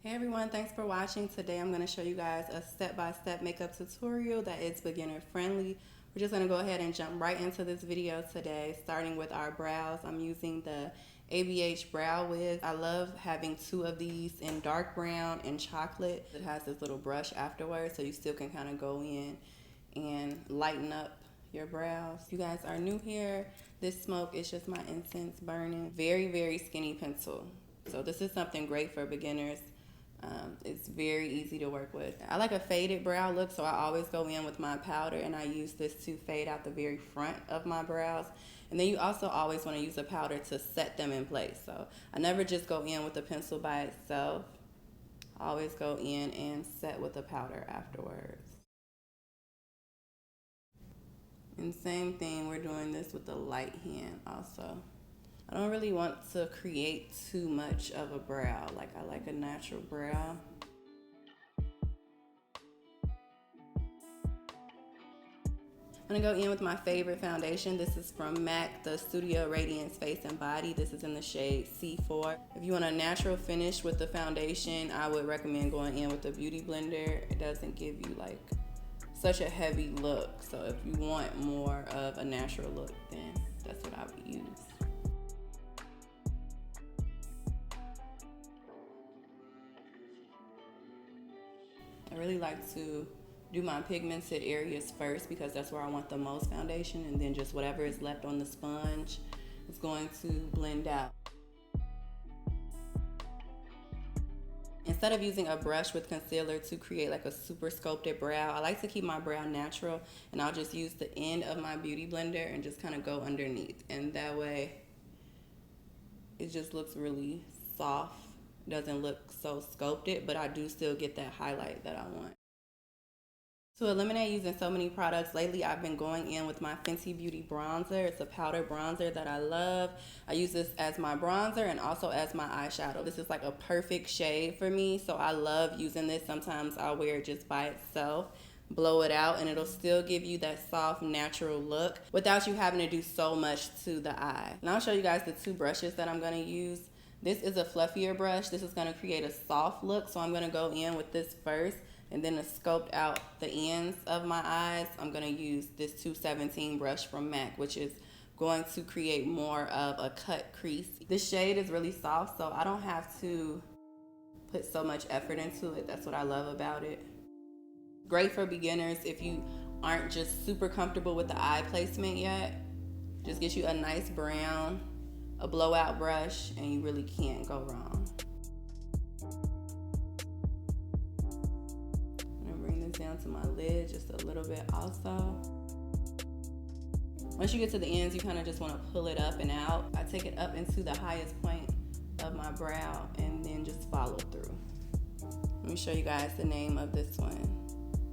Hey everyone, thanks for watching. Today I'm going to show you guys a step-by-step makeup tutorial that is beginner friendly. We're just going to go ahead and jump right into this video today, starting with our brows. I'm using the ABH Brow Wiz. I love having two of these in dark brown and chocolate. It has this little brush afterwards, so you still can kind of go in and lighten up your brows. If you guys are new here, this smoke is just my incense burning. Very, very skinny pencil. So this is something great for beginners. It's very easy to work with. I like a faded brow look, so I always go in with my powder, and I use this to fade out the very front of my brows. And then you also always want to use a powder to set them in place. So I never just go in with the pencil by itself. I always go in and set with a powder afterwards. And same thing, we're doing this with the light hand also. I don't really want to create too much of a brow. Like, I like a natural brow. I'm gonna go in with my favorite foundation. This is from MAC, the Studio Radiance Face and Body. This is in the shade C4. If you want a natural finish with the foundation, I would recommend going in with a beauty blender. It doesn't give you like such a heavy look. So if you want more of a natural look, then that's what I would use. I really like to do my pigmented areas first because that's where I want the most foundation, and then just whatever is left on the sponge is going to blend out. Instead of using a brush with concealer to create like a super sculpted brow, I like to keep my brow natural, and I'll just use the end of my beauty blender and just kind of go underneath, and that way it just looks really soft. Doesn't look so sculpted, but I do still get that highlight that I want. To eliminate using so many products, lately I've been going in with my Fenty Beauty bronzer. It's a powder bronzer that I love. I use this as my bronzer and also as my eyeshadow. This is like a perfect shade for me, so I love using this. Sometimes I'll wear it just by itself, blow it out, and it'll still give you that soft, natural look without you having to do so much to the eye. And I'll show you guys the two brushes that I'm gonna use. This is a fluffier brush. This is gonna create a soft look, so I'm gonna go in with this first, and then to sculpt out the ends of my eyes, I'm gonna use this 217 brush from MAC, which is going to create more of a cut crease. This shade is really soft, so I don't have to put so much effort into it. That's what I love about it. Great for beginners if you aren't just super comfortable with the eye placement yet. Just get you a nice brown, a blowout brush, and you really can't go wrong. I'm gonna bring this down to my lid just a little bit also. Once you get to the ends, you kind of just want to pull it up and out. I take it up into the highest point of my brow and then just follow through. Let me show you guys the name of this one.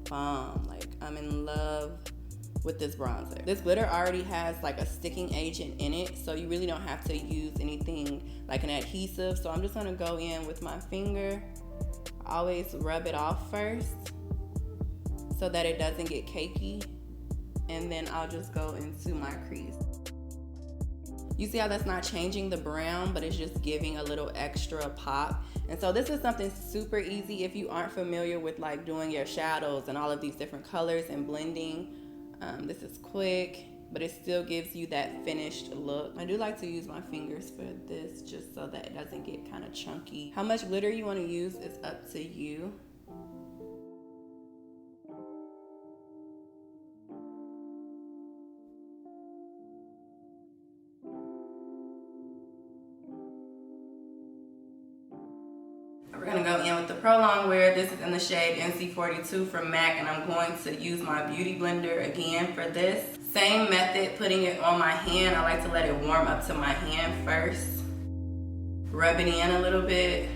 Bomb. Like, I'm in love with this bronzer. This glitter already has like a sticking agent in it, so you really don't have to use anything like an adhesive. So I'm just gonna go in with my finger. I always rub it off first so that it doesn't get cakey, and then I'll just go into my crease. You see how that's not changing the brown, but it's just giving a little extra pop. And so this is something super easy if you aren't familiar with like doing your shadows and all of these different colors and blending. This is quick, but it still gives you that finished look. I do like to use my fingers for this just so that it doesn't get kind of chunky. How much glitter you want to use is up to you. We're gonna go in with the Pro Longwear. This is in the shade NC42 from MAC, and I'm going to use my beauty blender again for this. Same method, putting it on my hand. I like to let it warm up to my hand first. Rub it in a little bit,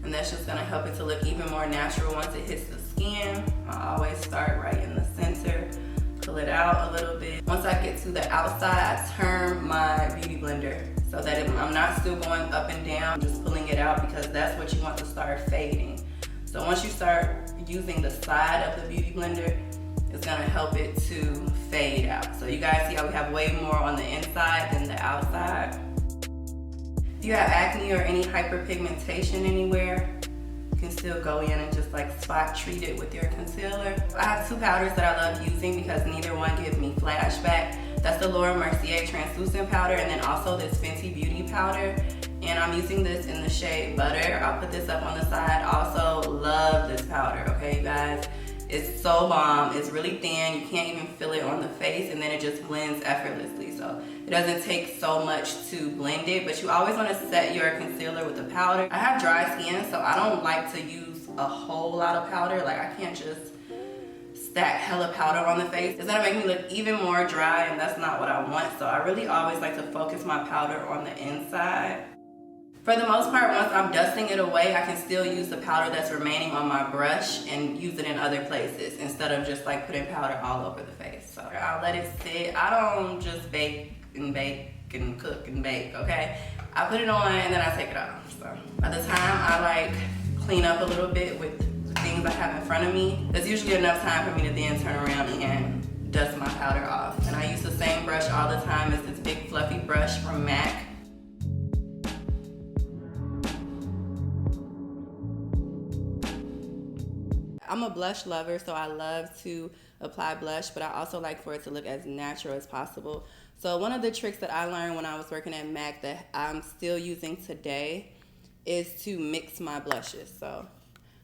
and that's just gonna help it to look even more natural once it hits the skin. I always start right in the center, pull it out a little bit. Once I get to the outside, I turn my beauty blender so that I'm not still going up and down, just pulling it out, because that's what you want to start fading. So once you start using the side of the beauty blender, it's gonna help it to fade out. So you guys see how we have way more on the inside than the outside? If you have acne or any hyperpigmentation anywhere, you can still go in and just like spot treat it with your concealer. I have two powders that I love using because neither one gives me flashback. That's the Laura Mercier translucent powder, and then also this Fenty Beauty powder. And I'm using this in the shade Butter. I'll put this up on the side. Also love this powder, okay guys? It's so bomb. It's really thin. You can't even feel it on the face, and then it just blends effortlessly. So it doesn't take so much to blend it, but you always want to set your concealer with the powder. I have dry skin, so I don't like to use a whole lot of powder. Like, I can't just stack hella powder on the face. It's gonna make me look even more dry, and that's not what I want. So I really always like to focus my powder on the inside. For the most part, once I'm dusting it away, I can still use the powder that's remaining on my brush and use it in other places instead of just like putting powder all over the face. So I'll let it sit. I don't just bake and cook and bake, okay? I put it on and then I take it off. So by the time I like clean up a little bit with the things I have in front of me, there's usually enough time for me to then turn around and dust my powder off. And I use the same brush all the time. It's this big fluffy brush from MAC. I'm a blush lover, so I love to apply blush, but I also like for it to look as natural as possible. So one of the tricks that I learned when I was working at MAC that I'm still using today is to mix my blushes. So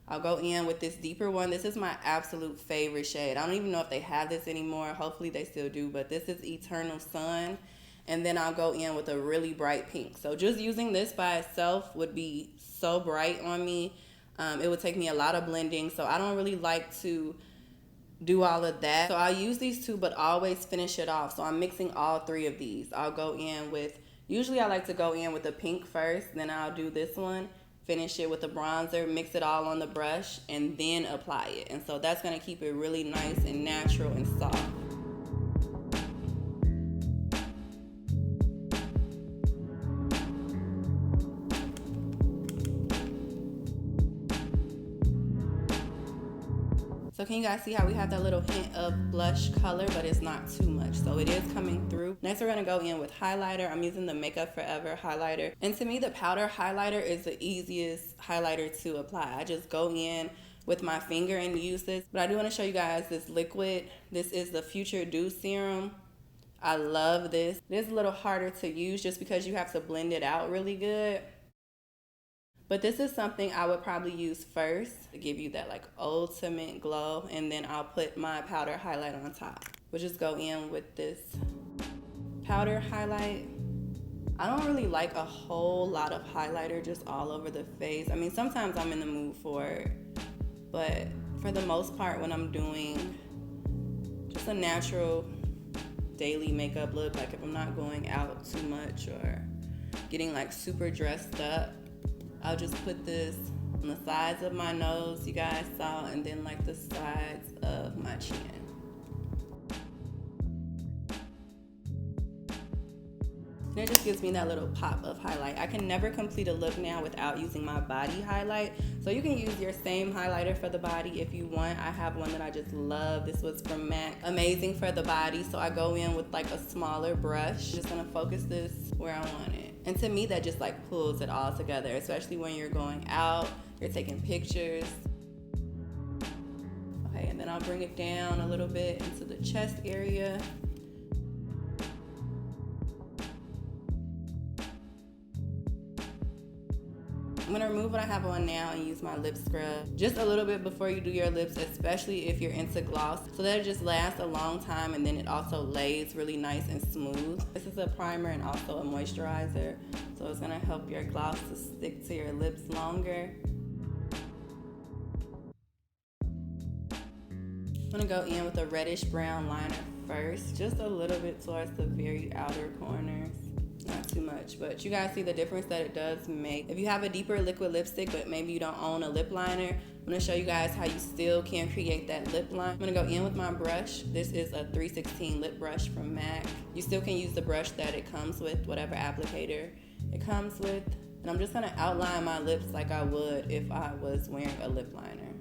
I'll go in with this deeper one. This is my absolute favorite shade. I don't even know if they have this anymore. Hopefully they still do, but this is Eternal Sun. And then I'll go in with a really bright pink. So just using this by itself would be so bright on me. It would take me a lot of blending, so I don't really like to do all of that. So I'll use these two, but always finish it off. So I'm mixing all three of these. I'll go in with, usually I like to go in with the pink first, then I'll do this one, finish it with the bronzer, mix it all on the brush, and then apply it. And so that's gonna keep it really nice and natural and soft. So can you guys see how we have that little hint of blush color, but it's not too much, so it is coming through. Next we're gonna go in with highlighter. I'm using the Makeup Forever highlighter. And to me, the powder highlighter is the easiest highlighter to apply. I just go in with my finger and use this. But I do wanna show you guys this liquid. This is the Future Dew Serum. I love this. It is a little harder to use just because you have to blend it out really good. But this is something I would probably use first to give you that like ultimate glow, and then I'll put my powder highlight on top. We'll just go in with this powder highlight. I don't really like a whole lot of highlighter just all over the face. I mean, sometimes I'm in the mood for it, but for the most part when I'm doing just a natural daily makeup look, like if I'm not going out too much or getting like super dressed up, I'll just put this on the sides of my nose, you guys saw, and then like the sides of my chin. And it just gives me that little pop of highlight. I can never complete a look now without using my body highlight. So you can use your same highlighter for the body if you want. I have one that I just love. This was from MAC. Amazing for the body. So I go in with like a smaller brush. Just gonna focus this where I want it. And to me, that just like pulls it all together, especially when you're going out, you're taking pictures. Okay, and then I'll bring it down a little bit into the chest area. I'm gonna remove what I have on now and use my lip scrub just a little bit before you do your lips, especially if you're into gloss, so that it just lasts a long time, and then it also lays really nice and smooth. This is a primer and also a moisturizer, so it's gonna help your gloss to stick to your lips longer. I'm gonna go in with a reddish brown liner first, just a little bit towards the very outer corners. Not too much, but you guys see the difference that it does make. If you have a deeper liquid lipstick, but maybe you don't own a lip liner, I'm gonna show you guys how you still can create that lip line. I'm gonna go in with my brush. This is a 316 lip brush from MAC. You still can use the brush that it comes with, whatever applicator it comes with. And I'm just gonna outline my lips like I would if I was wearing a lip liner.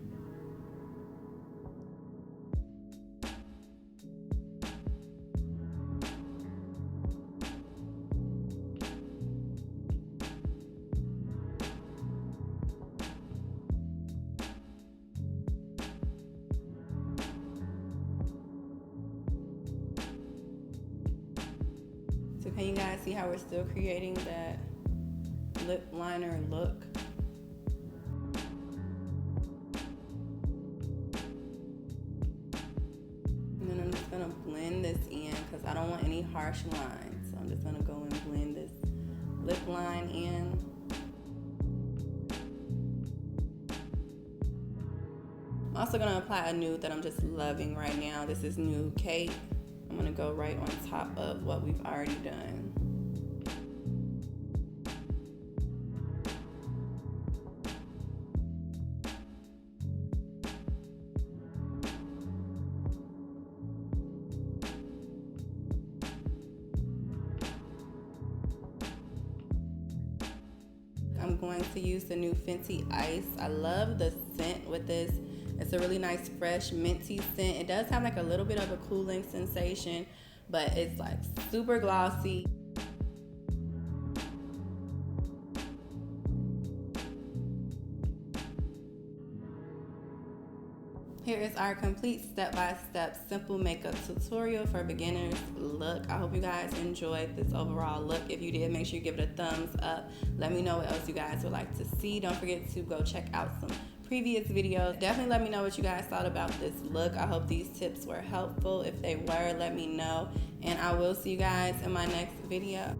Can you guys see how we're still creating that lip liner look? And then I'm just gonna blend this in because I don't want any harsh lines. So I'm just gonna go and blend this lip line in. I'm also gonna apply a nude that I'm just loving right now. This is Nude Cake. I'm gonna go right on top of what we've already done. I'm going to use the new Fenty Ice. I love the scent with this. It's a really nice, fresh, minty scent. It does have like a little bit of a cooling sensation, but it's like super glossy. Here is our complete step-by-step simple makeup tutorial for beginners look. I hope you guys enjoyed this overall look. If you did, make sure you give it a thumbs up. Let me know what else you guys would like to see. Don't forget to go check out some previous videos. Definitely let me know what you guys thought about this look. I hope these tips were helpful. If they were, let me know. And I will see you guys in my next video.